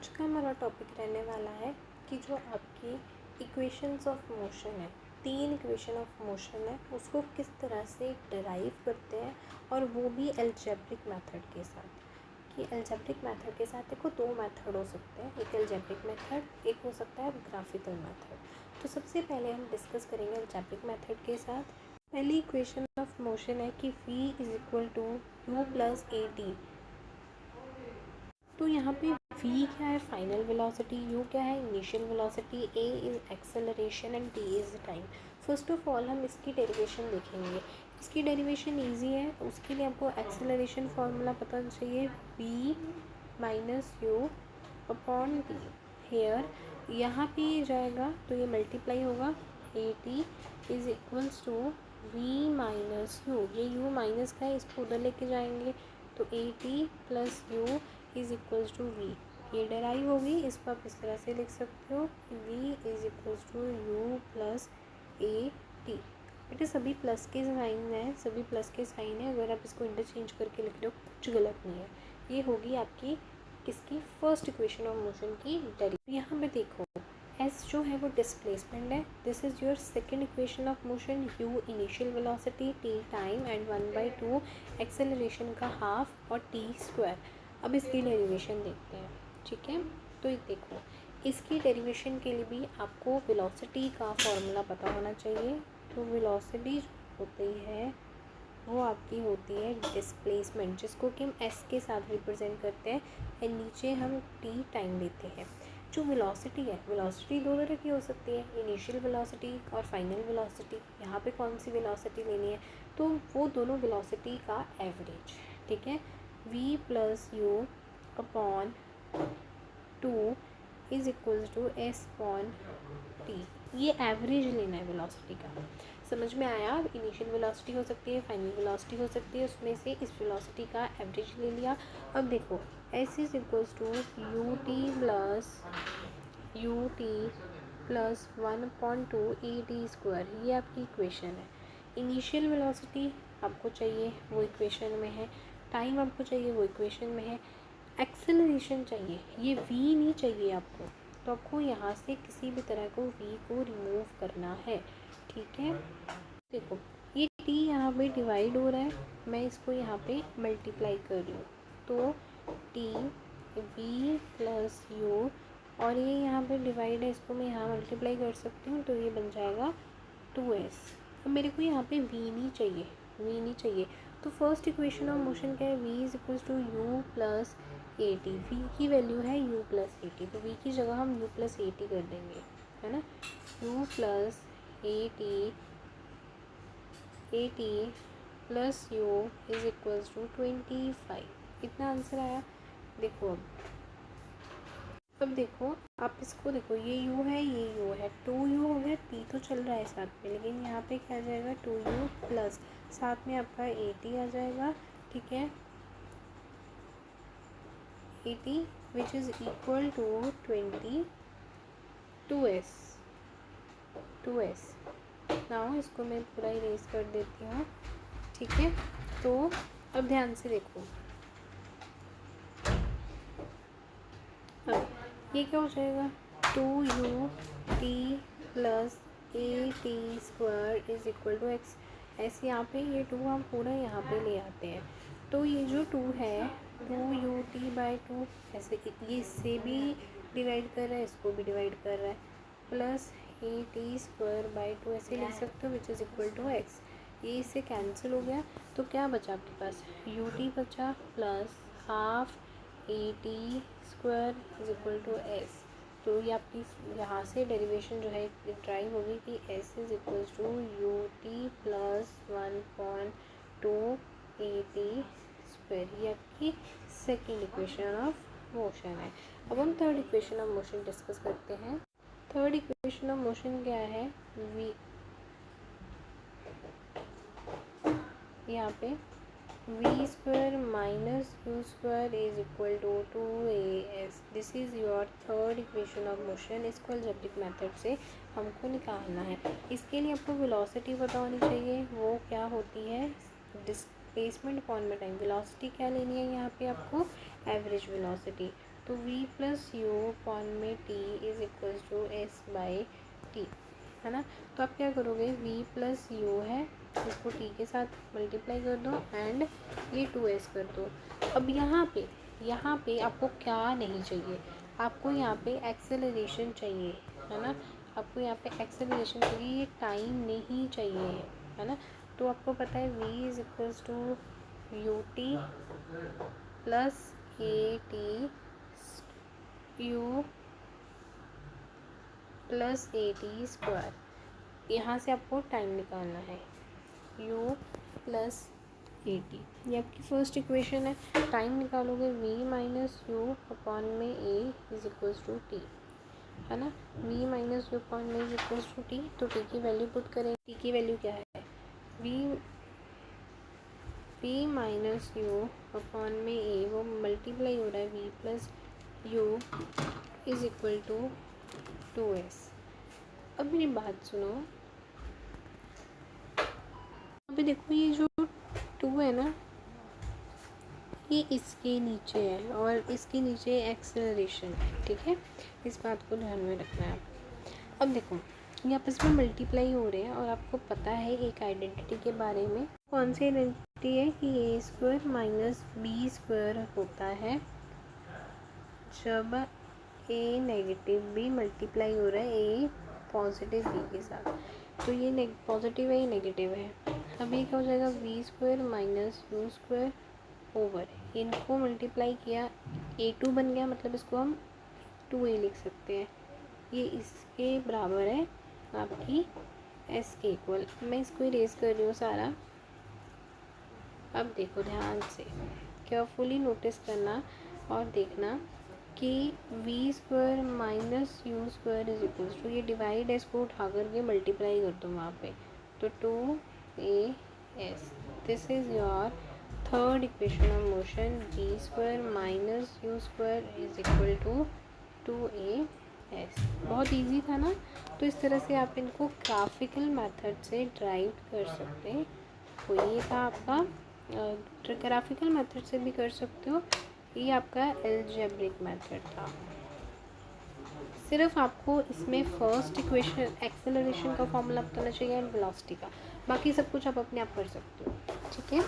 आज का हमारा टॉपिक रहने वाला है कि जो आपकी इक्वेशंस ऑफ मोशन है, 3 इक्वेशन ऑफ मोशन है, उसको किस तरह से डिराइव करते हैं, और वो भी अलजेब्रिक मेथड के साथ। कि अलजेब्रिक मेथड के साथ देखो 2 मेथड हो सकते हैं, एक अलजेब्रिक मेथड, एक हो सकता है ग्राफिकल मेथड। तो सबसे पहले हम डिस्कस करेंगे अलजेब्रिक मेथड के साथ। पहली इक्वेशन ऑफ मोशन है कि v is equal to u plus a t. तो यहाँ पे v क्या है, फाइनल वेलोसिटी, u क्या है, initial velocity, a is acceleration and t is time. First of all हम इसकी डेरिवेशन देखेंगे। इसकी डेरिवेशन इजी है, उसके लिए आपको एक्सेलरेशन फार्मूला पता चाहिए, v minus u upon t. Here यहाँ पे ये जाएगा तो ये मल्टीप्लाई होगा, a t is equals to v minus u. ये u माइनस का है, इसको उधर लेके जाएंगे तो a t plus u is equals to v. ये डराइव होगी, इसको आप इस तरह से लिख सकते हो, v is equals to u plus a t. बेटे सभी प्लस के साइन है, सभी प्लस के साइन है, अगर आप इसको इंटरचेंज करके लिख रहे हो कुछ गलत नहीं है। ये होगी आपकी किसकी, फर्स्ट इक्वेशन ऑफ मोशन की डेरिवेशन। यहाँ पे देखो एस जो है वो डिस्प्लेसमेंट है, this is your second equation of motion, you initial velocity, T time and 1/2 acceleration का हाफ और टी स्क्वायर। अब इसकी डेरिवेशन देखते हैं, ठीक है। तो ये देखो इसकी डेरिवेशन के लिए भी आपको वेलोसिटी का फॉर्मूला पता होना चाहिए। तो वेलोसिटी होती है वो आपकी होती है डिस्प्लेसमेंट, जिसको कि हम एस के साथ रिप्रेजेंट करते हैं, एंड नीचे हम टी टाइम लेते हैं। जो वेलोसिटी है, वेलोसिटी 2 तरह की हो सकती है, इनिशियल वेलोसिटी और फाइनल वेलोसिटी। यहाँ पे कौन सी वेलोसिटी लेनी है, तो वो दोनों वेलोसिटी का एवरेज, ठीक है, v plus u upon 2 is equals to s upon t. ये एवरेज लेना है वेलोसिटी का, समझ में आया। अब इनिशियल वेलोसिटी हो सकती है, फाइनल वेलोसिटी हो सकती है, उसमें से इस वेलोसिटी का एवरेज ले लिया। अब देखो s is equals to u t plus 1/2 a t square, ये आपकी इक्वेशन है। इनिशियल वेलोसिटी आपको चाहिए, वो इक्वेशन में है, टाइम आपको चाहिए, वो इक्वेशन में है, एक्सेलरेशन चाहिए, ये v नहीं चाहिए आपको, तो आपको यहाँ से किसी भी तरह को v को रिमूव करना है, ठीक है। देखो ये t यहाँ पे डिवाइड हो रहा है, मैं इसको यहाँ पे मल्टीप्लाई कर रही हूँ, तो t v प्लस u, और ये यहाँ पे डिवाइड है, इसको मैं यहाँ मल्टीप्लाई कर सकती हूँ, तो ये बन जाएगा 2s। अब मेरे को यहाँ पे v नहीं चाहिए, तो फर्स्ट इक्वेशन ऑफ मोशन क्या है, v is equals to u plus a t. V की वैल्यू है u प्लस ए टी, तो v की जगह हम u प्लस ए टी कर देंगे, है ना। u plus a t plus u is equals to 25। इतना आंसर आया। देखो अब देखो आप इसको देखो, ये u है, ये u है, 2u हो गया, t तो चल रहा है साथ में, लेकिन यहाँ पे क्या आ जाएगा 2u प्लस साथ में आपका ए टी आ जाएगा, ठीक है, a t which is equal to 2s। Now इसको मैं पूरा इरेज कर देती हूँ, ठीक है। तो अब ध्यान से देखो, अब ये क्या हो जाएगा, 2u t plus a t square is equal to x. ऐसे यहाँ पे ये 2 हम पूरा यहाँ पे ले आते हैं, तो ये जो 2 है 2ut/2, ऐसे ये इससे भी डिवाइड कर रहा है, इसको भी डिवाइड कर रहा है, प्लस a/t²/2 ऐसे लिख सकते हो, which is equal to x. ये इससे कैंसिल हो गया, तो क्या बचा आपके पास, ut बचा plus half a/t² is equal to s. तो ये आपकी यहाँ से डेरिवेशन जो है ड्राइव होगी कि s is equal to u t plus 1/2 a/t²। ये आपकी सेकेंड इक्वेशन ऑफ मोशन है। अब हम third equation of motion discuss करते हैं। थर्ड इक्वेशन ऑफ मोशन क्या है, v यहाँ पे v² minus u² is equal to 2as। This is your third equation of motion. इसको अलजेब्रिक मेथड से हमको निकालना है। इसके लिए आपको वेलोसिटी पता होनी चाहिए, वो क्या होती है, डिस्प्लेसमेंट अपॉन में टाइम। वेलोसिटी क्या लेनी है यहाँ पे आपको, एवरेज वेलोसिटी। तो v प्लस यू अपॉन में t is equal to s by t, है ना। तो आप क्या करोगे, v प्लस यू है, इसको t के साथ मल्टीप्लाई कर दो एंड ये 2s कर दो। अब यहाँ पे आपको क्या नहीं चाहिए, आपको यहाँ पे एक्सेलरेशन चाहिए, है ना। आपको यहाँ पे एक्सेलरेशन चाहिए, ये टाइम नहीं चाहिए, है ना। तो आपको पता है v is equals to u t plus a t u plus a t square. यहाँ से आपको टाइम निकालना है, u प्लस ए टी, ये आपकी फर्स्ट इक्वेशन है। टाइम निकालोगे v माइनस यू अपॉन में a is equals to t, है ना। v माइनस यू अपॉन में इज इक्वल्स टू टी, तो t की वैल्यू पुट करें। t की वैल्यू क्या है, v माइनस यू अपॉन में a, वो मल्टीप्लाई हो रहा है v plus u is equal to 2s। अब मेरी बात सुनो, अभी देखो ये जो 2 है ना, ये इसके नीचे है और इसके नीचे एक्सेलरेशन है, ठीक है। इस बात को ध्यान में रखना है। अब देखो ये आपस में मल्टीप्लाई हो रहे हैं और आपको पता है एक आइडेंटिटी के बारे में, कौन सी आइडेंटिटी है कि ए स्क्वायर माइनस बी स्क्वायर होता है जब ए नेगेटिव बी मल्टीप्लाई हो रहा है ए पॉजिटिव बी के साथ। तो ये पॉजिटिव है, ये नेगेटिव है। अब ये क्या हो जाएगा, v square minus u square over, इनको मल्टीप्लाई किया a2 बन गया, मतलब इसको हम 2a लिख सकते हैं। ये इसके बराबर है आपकी s के इक्वल। मैं इसको इरेज कर रही हूँ सारा। अब देखो ध्यान से, केयरफुली नोटिस करना और देखना कि v square minus u square is equals to, ये डिवाइड है, इसको उठा करके मल्टीप्लाई कर दो वहाँ पे, तो 2as। This is your third equation of motion, v square minus u square is equal to 2as। बहुत इजी था ना। तो इस तरह से आप इनको ग्राफिकल मेथड से ड्राइव कर सकते हैं। तो ये था आपका, ग्राफिकल मेथड से भी कर सकते हो, ये आपका अलजेब्रिक मेथड था। सिर्फ आपको इसमें फर्स्ट इक्वेशन एक्सेलरेशन का फॉर्मूला बताना चाहिए एंड वेलोसिटी का, बाकी सब कुछ आप अपने आप कर सकते हो, ठीक है।